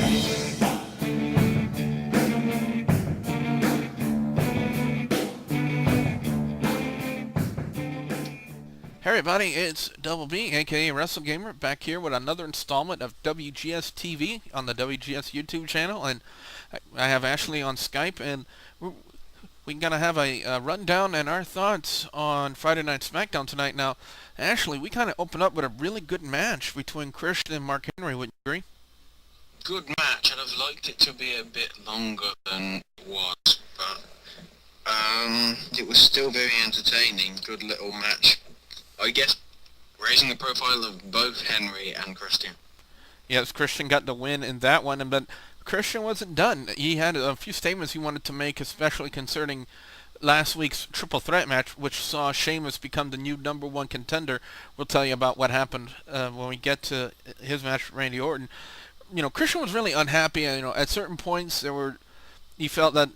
Hey everybody, it's Double B, aka Wrestle Gamer, back here with another installment of WGS-TV on the WGS YouTube channel, and I have Ashley on Skype, and we're gonna have a rundown and our thoughts on Friday Night Smackdown tonight. Now, Ashley, we kind of open up with a really good match between Christian and Mark Henry. Wouldn't you agree? Good match. I'd have liked it to be a bit longer than it was, but it was still very entertaining. Good little match. I guess raising the profile of both Henry and Christian. Yes, Christian got the win in that one, but Christian wasn't done. He had a few statements he wanted to make, especially concerning last week's triple threat match, which saw Sheamus become the new #1 contender. We'll tell you about what happened when we get to his match with Randy Orton. You know, Christian was really unhappy. You know, at certain points he felt that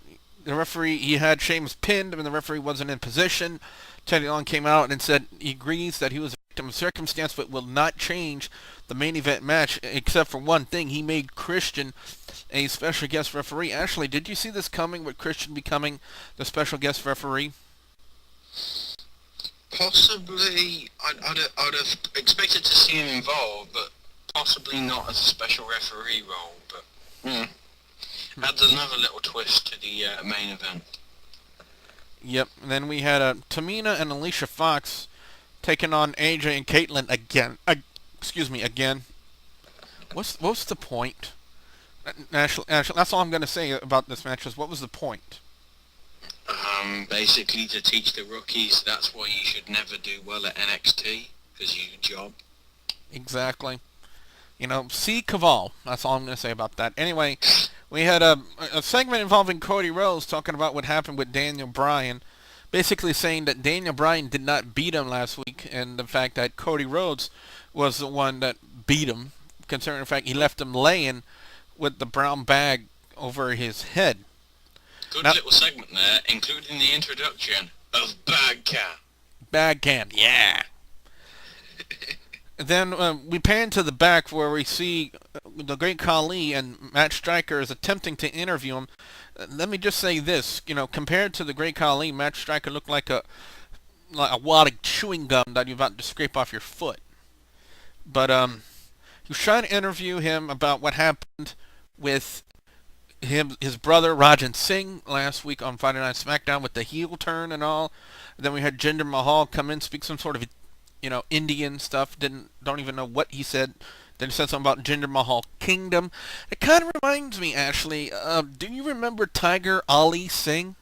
the referee, he had Sheamus pinned, and the referee wasn't in position. Teddy Long came out and said he agrees that he was a victim of circumstance, but will not change the main event match, except for one thing. He made Christian a special guest referee. Ashley, did you see this coming, with Christian becoming the special guest referee? Possibly. I'd have expected to see him involved, but possibly not as a special referee role. But adds another little twist to the main event. Yep, and then we had Tamina and Alicia Fox taking on AJ and Caitlyn again. Again. What's the point? Ashley, that's all I'm going to say about this match is, what was the point? Basically to teach the rookies that's why you should never do well at NXT, because you job. Exactly. You know, see Caval. That's all I'm going to say about that. Anyway, we had a segment involving Cody Rhodes talking about what happened with Daniel Bryan, basically saying that Daniel Bryan did not beat him last week, and the fact that Cody Rhodes was the one that beat him, considering the fact he left him laying with the brown bag over his head. Good little segment there, including the introduction of Bad Cat. Bad Cat, yeah. Then we pan to the back where we see the Great Khali, and Matt Striker is attempting to interview him. Let me just say this, you know, compared to the Great Khali, Matt Striker looked like a wad of chewing gum that you're about to scrape off your foot. But he was trying to interview him about what happened with his brother Rajan Singh last week on Friday Night Smackdown with the heel turn and all. And then we had Jinder Mahal come in, speak some sort of, you know, Indian stuff. Don't even know what he said. Then he said something about Jinder Mahal Kingdom. It kind of reminds me, Ashley. Do you remember Tiger Ali Singh?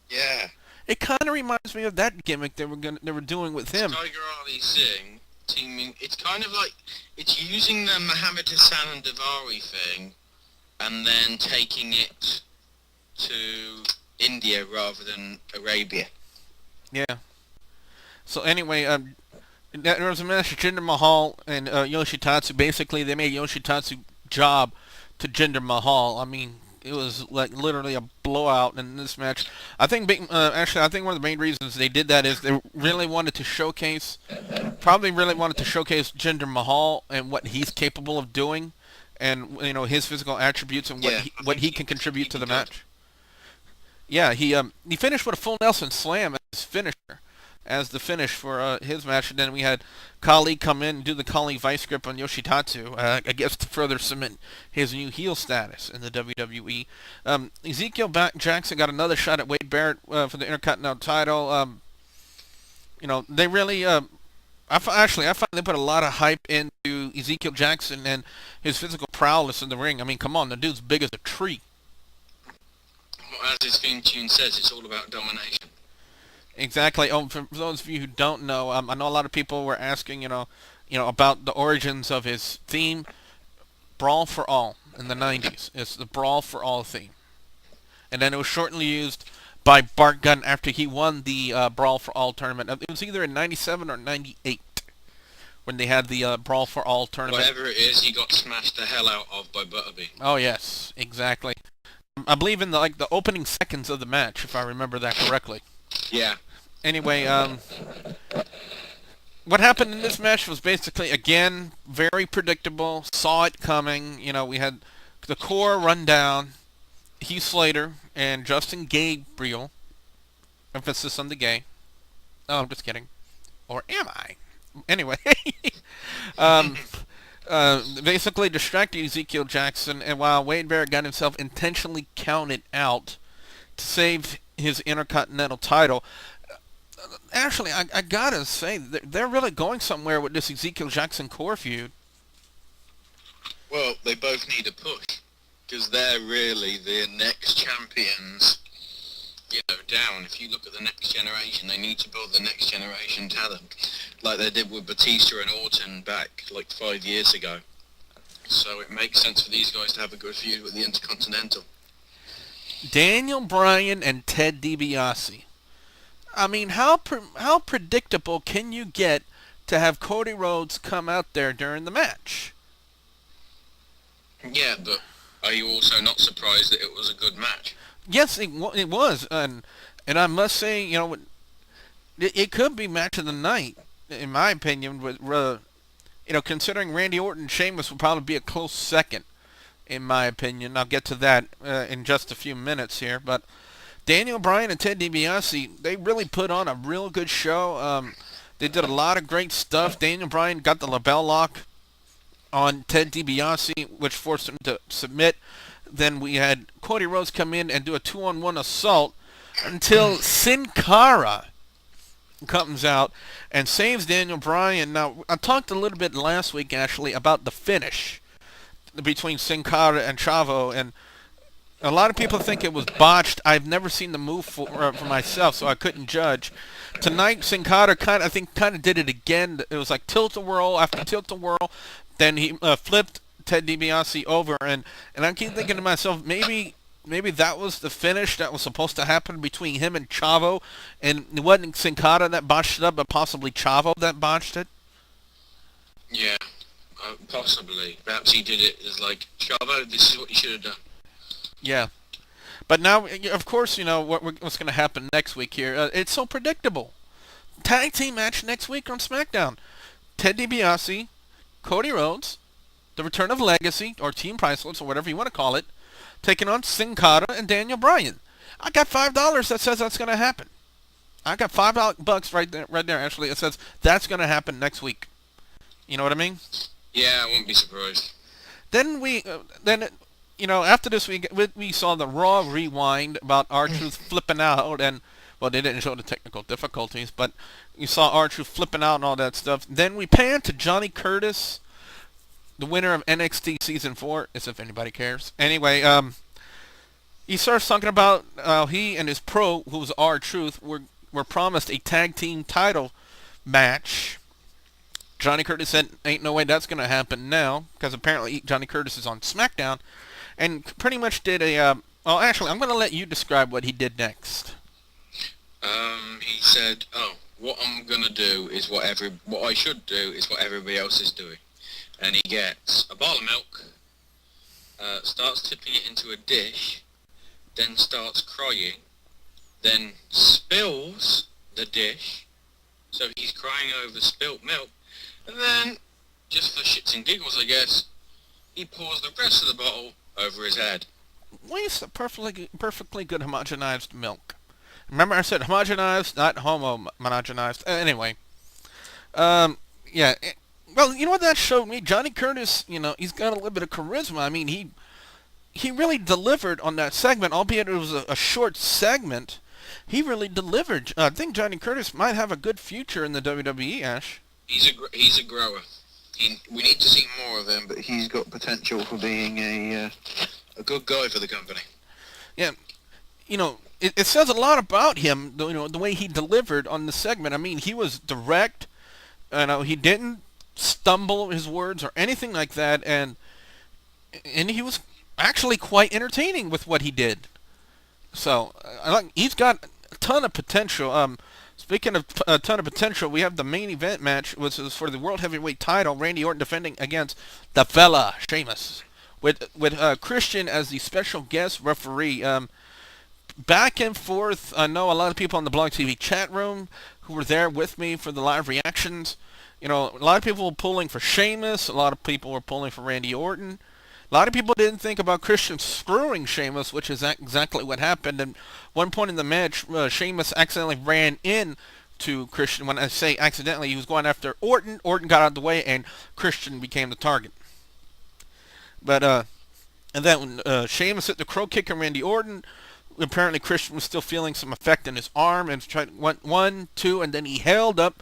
Yeah. It kind of reminds me of that gimmick they were doing with him. Tiger Ali Singh teaming. It's kind of like it's using the Muhammad Hassan and Davari thing, and then taking it to India rather than Arabia. Yeah. So anyway, there was a match of Jinder Mahal and Yoshitaka. Basically, they made Yoshitaka job to Jinder Mahal. I mean, it was like literally a blowout in this match. I think actually, I think one of the main reasons they did that is they really wanted to showcase Jinder Mahal and what he's capable of doing, and you know, his physical attributes and what he can contribute to the match. Yeah, he finished with a full Nelson Slam as the finish for his match, and then we had Khali come in and do the Khali vice grip on Yoshitaka, I guess to further cement his new heel status in the WWE. Ezekiel Jackson got another shot at Wade Barrett for the Intercontinental title. You know, they really, I find they put a lot of hype into Ezekiel Jackson and his physical prowess in the ring. I mean, come on, the dude's big as a tree. Well, as his theme tune says, it's all about domination. Exactly. Oh, for those of you who don't know, I know a lot of people were asking, you know, about the origins of his theme. Brawl for All in the 90s. It's the Brawl for All theme. And then it was shortly used by Bart Gunn after he won the Brawl for All tournament. It was either in 97 or 98 when they had the Brawl for All tournament. Whatever it is, he got smashed the hell out of by Butterby. Oh, yes, exactly. I believe in the opening seconds of the match, if I remember that correctly. Yeah. Anyway, what happened in this match was basically, again, very predictable. Saw it coming. You know, we had The core rundown. Heath Slater and Justin Gabriel. Emphasis on the gay. Oh, I'm just kidding. Or am I? Anyway. um, basically distracted Ezekiel Jackson, and while Wade Barrett got himself intentionally counted out to save his Intercontinental title, actually, I gotta say, they're really going somewhere with this Ezekiel Jackson core feud. Well, they both need a push, because they're really the next champions, down. If you look at the next generation, they need to build the next generation talent, like they did with Batista and Orton back, 5 years ago. So it makes sense for these guys to have a good feud with the Intercontinental. Daniel Bryan and Ted DiBiase. I mean, how predictable can you get to have Cody Rhodes come out there during the match? Yeah, but are you also not surprised that it was a good match? Yes, it was, and I must say, it could be match of the night, in my opinion. With considering Randy Orton and Sheamus will probably be a close second, in my opinion. I'll get to that in just a few minutes here, but Daniel Bryan and Ted DiBiase, they really put on a real good show. They did a lot of great stuff. Daniel Bryan got the label lock on Ted DiBiase, which forced him to submit. Then we had Cody Rhodes come in and do a 2-on-1 assault until Sin Cara comes out and saves Daniel Bryan. Now, I talked a little bit last week, actually, about the finish between Sin Cara and Chavo, and a lot of people think it was botched. I've never seen the move for myself, so I couldn't judge. Tonight, Sin Cara kind of did it again. It was like tilt-a-whirl after tilt-a-whirl. Then he flipped Ted DiBiase over, and I keep thinking to myself, maybe that was the finish that was supposed to happen between him and Chavo, and it wasn't Sin Cara that botched it up, but possibly Chavo that botched it. Yeah, possibly. Perhaps he did it as Chavo, this is what you should have done. Yeah, but now, of course, what's going to happen next week here. It's so predictable. Tag team match next week on SmackDown. Ted DiBiase, Cody Rhodes, the return of Legacy, or Team Priceless, or whatever you want to call it, taking on Sin Cara and Daniel Bryan. I got $5 that says that's going to happen. I got $5 right there, actually. It says that's going to happen next week. You know what I mean? Yeah, I wouldn't be surprised. Then after this we saw the Raw rewind about R-Truth flipping out, and, well, they didn't show the technical difficulties, but you saw R-Truth flipping out and all that stuff. Then we pan to Johnny Curtis, the winner of NXT Season 4, as if anybody cares. Anyway, he starts talking about he and his pro, who's R-Truth, were promised a tag team title match. Johnny Curtis said, ain't no way that's going to happen now, because apparently Johnny Curtis is on SmackDown, and pretty much did well, actually, I'm going to let you describe what he did next. He said, what I'm going to do is what I should do is what everybody else is doing. And he gets a bottle of milk, starts tipping it into a dish, then starts crying, then spills the dish, so he's crying over spilt milk, and then, just for shits and giggles, I guess, he pours the rest of the bottle over his head. Waste of perfectly good homogenized milk. Remember I said homogenized, not homogenized. Anyway, yeah. Well, you know what that showed me? Johnny Curtis, he's got a little bit of charisma. I mean, he really delivered on that segment, albeit it was a short segment. He really delivered. I think Johnny Curtis might have a good future in the WWE, Ash. He's a grower. We need to see more of him, but he's got potential for being a good guy for the company. Yeah, it says a lot about him, the way he delivered on the segment. I mean, he was direct. He didn't stumble his words or anything like that, and he was actually quite entertaining with what he did. So he's got a ton of potential. Speaking of a ton of potential, we have the main event match, which is for the World Heavyweight title. Randy Orton defending against the fella Sheamus, with Christian as the special guest referee. Back and forth. I know a lot of people on the Blog TV chat room who were there with me for the live reactions. A lot of people were pulling for Sheamus. A lot of people were pulling for Randy Orton. A lot of people didn't think about Christian screwing Sheamus, which is exactly what happened. And one point in the match, Sheamus accidentally ran in to Christian. When I say accidentally, he was going after Orton. Orton got out of the way, and Christian became the target. But and then Sheamus hit the crow kick on Randy Orton. Apparently, Christian was still feeling some effect in his arm, and tried one, two, and then he held up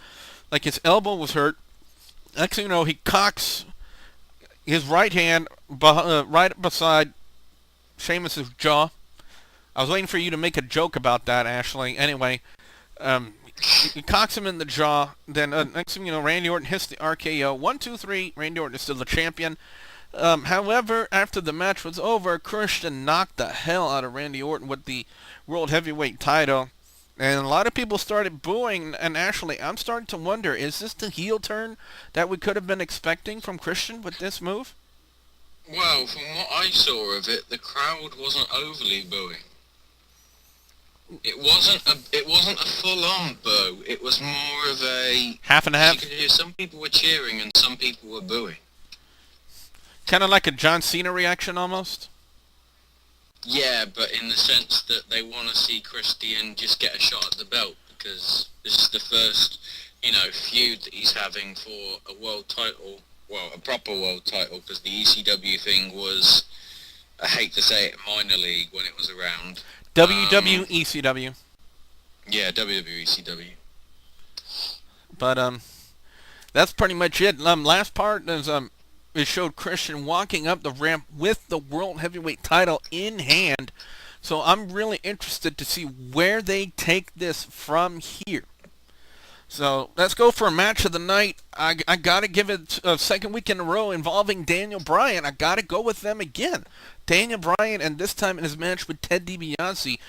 like his elbow was hurt. Next thing you know, he cocks his right hand right beside Sheamus's jaw. I was waiting for you to make a joke about that, Ashley. Anyway, he cocks him in the jaw. Then next thing you know, Randy Orton hits the RKO. 1, 2, 3. Randy Orton is still the champion. However, after the match was over, Christian knocked the hell out of Randy Orton with the World Heavyweight title. And a lot of people started booing, and actually, I'm starting to wonder, is this the heel turn that we could have been expecting from Christian with this move? Well, from what I saw of it, the crowd wasn't overly booing. It wasn't a full-on boo. It was more of a half and half. You could hear some people were cheering and some people were booing. Kind of like a John Cena reaction, almost. Yeah, but in the sense that they want to see Christian just get a shot at the belt, because this is the first, feud that he's having for a world title, well, a proper world title, because the ECW thing was, I hate to say it, minor league when it was around. WWECW. Yeah, WWECW. But, that's pretty much it. Last part is, it showed Christian walking up the ramp with the World Heavyweight title in hand. So I'm really interested to see where they take this from here. So let's go for a match of the night. I got to give it a second week in a row involving Daniel Bryan. I got to go with them again. Daniel Bryan, and this time in his match with Ted DiBiase.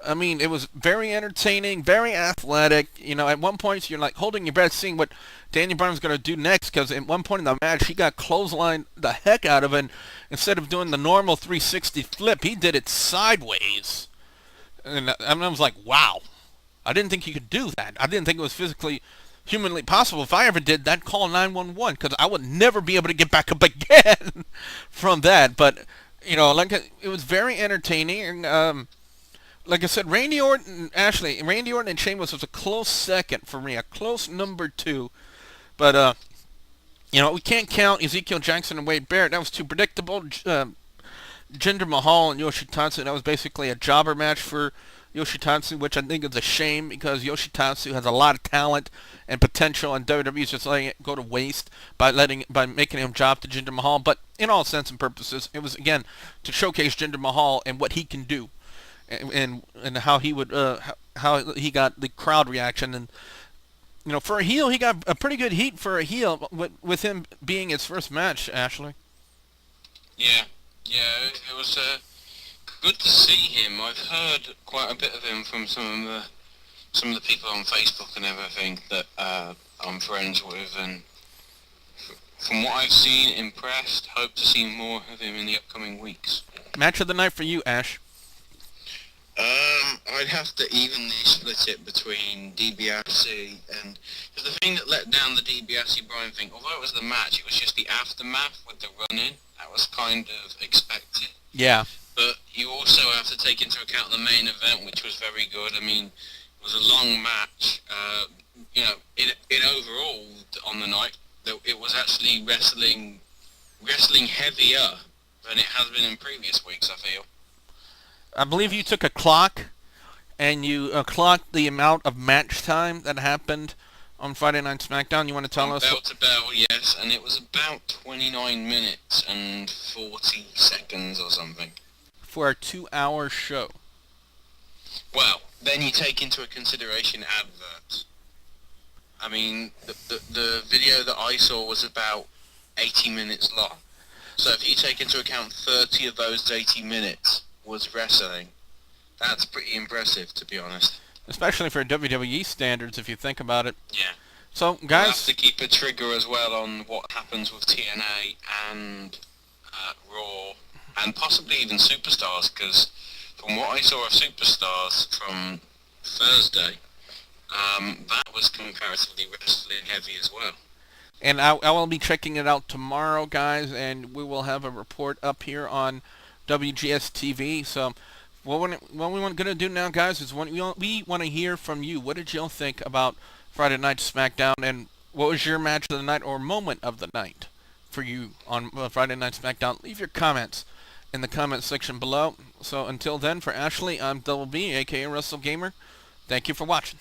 I mean, it was very entertaining, very athletic. At one point, you're like holding your breath seeing what Daniel Bryan's going to do next, because at one point in the match, he got clotheslined the heck out of it. And instead of doing the normal 360 flip, he did it sideways. And I was like, wow. I didn't think he could do that. I didn't think it was physically, humanly possible. If I ever did that, call 911, because I would never be able to get back up again from that. But, it was very entertaining. Like I said, Randy Orton and Sheamus was a close second for me, a close number 2. But, we can't count Ezekiel Jackson and Wade Barrett. That was too predictable. Jinder Mahal and Yoshitaka, that was basically a jobber match for Yoshitaka, which I think is a shame, because Yoshitaka has a lot of talent and potential, and WWE's just letting it go to waste by making him job to Jinder Mahal. But in all sense and purposes, it was, again, to showcase Jinder Mahal and what he can do, and how he would how he got the crowd reaction. And for a heel, he got a pretty good heat for a heel with him being his first match. Ashley. Yeah, it was good to see him. I've heard quite a bit of him from some of the people on Facebook and everything that I'm friends with, and from what I've seen, impressed. Hope to see more of him in the upcoming weeks. Match of the night for you, Ash. I'd have to evenly split it between DiBiase and... Because the thing that let down the DiBiase-Bryan thing, although it was the match, it was just the aftermath with the run-in. That was kind of expected. Yeah. But you also have to take into account the main event, which was very good. I mean, it was a long match. In overall, on the night, it was actually wrestling heavier than it has been in previous weeks, I feel. I believe you took a clock, and you clocked the amount of match time that happened on Friday Night Smackdown. You want to tell us? Bell to bell, yes, and it was about 29 minutes and 40 seconds or something. For a 2-hour show. Well, then you take into consideration adverts. I mean, the video that I saw was about 80 minutes long. So if you take into account 30 of those 80 minutes was wrestling, that's pretty impressive, to be honest. Especially for WWE standards, if you think about it. Yeah. So, guys... We'll have to keep a trigger as well on what happens with TNA and Raw, and possibly even Superstars, because from what I saw of Superstars from Thursday, that was comparatively wrestling heavy as well. And I will be checking it out tomorrow, guys, and we will have a report up here on WGS-TV. So what we want going to do now, guys, is we want to hear from you. What did y'all think about Friday Night Smackdown, and what was your match of the night or moment of the night for you on Friday Night Smackdown? Leave your comments in the comment section below. So until then, for Ashley, I'm Double B, aka Russell Gamer. Thank you for watching.